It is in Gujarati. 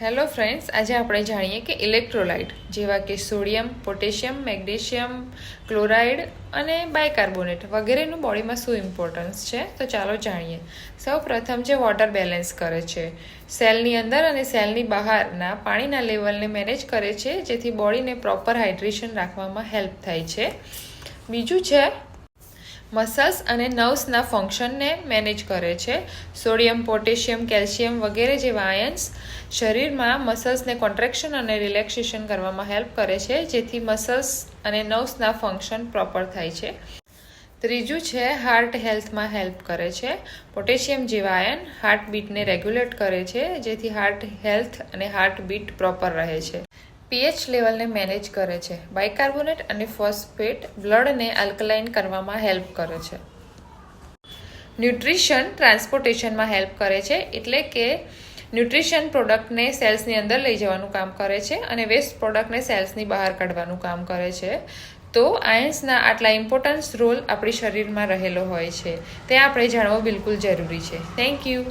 હેલો ફ્રેન્ડ્સ, આજે આપણે જાણીએ કે ઇલેક્ટ્રોલાઇટ જેવા કે સોડિયમ, પોટેશિયમ, મેગ્નેશિયમ, ક્લોરાઇડ અને બાયકાર્બોનેટ વગેરેનું બોડીમાં શું ઇમ્પોર્ટન્સ છે. તો ચાલો જાણીએ. સૌ પ્રથમ છે વોટર બેલેન્સ કરે છે. સેલની અંદર અને સેલની બહારના પાણીના લેવલને મેનેજ કરે છે, જેથી બોડીને પ્રોપર હાઇડ્રેશન રાખવામાં હેલ્પ થાય છે. બીજું છે મસલ્સ અને નર્વ્સના ફંક્શનને મેનેજ કરે છે. સોડિયમ, પોટેશિયમ, કેલ્શિયમ વગેરે જેવા આયન્સ શરીરમાં મસલ્સને કોન્ટ્રેક્શન અને રિલેક્સેશન કરવામાં હેલ્પ કરે છે, જેથી મસલ્સ અને નર્વ્સના ફંક્શન પ્રોપર થાય છે. ત્રીજું છે હાર્ટ હેલ્થમાં હેલ્પ કરે છે. પોટેશિયમ જેવા આયન હાર્ટબીટને રેગ્યુલેટ કરે છે, જેથી હાર્ટ હેલ્થ અને હાર્ટબીટ પ્રોપર રહે છે. પીએચ લેવલને મેનેજ કરે છે. બાયકાર્બોનેટ અને ફોસ્ફેટ બ્લડને આલ્કલાઇન કરવામાં હેલ્પ કરે છે. ન્યુટ્રિશન ટ્રાન્સપોર્ટેશનમાં હેલ્પ કરે છે, એટલે કે ન્યુટ્રિશન પ્રોડક્ટને સેલ્સની અંદર લઈ જવાનું કામ કરે છે અને વેસ્ટ પ્રોડક્ટને સેલ્સની બહાર કાઢવાનું કામ કરે છે. તો આયન્સના આટલા ઇમ્પોર્ટન્સ રોલ આપણી શરીરમાં રહેલો હોય છે, તે આપણે જાણવો બિલકુલ જરૂરી છે. Thank you.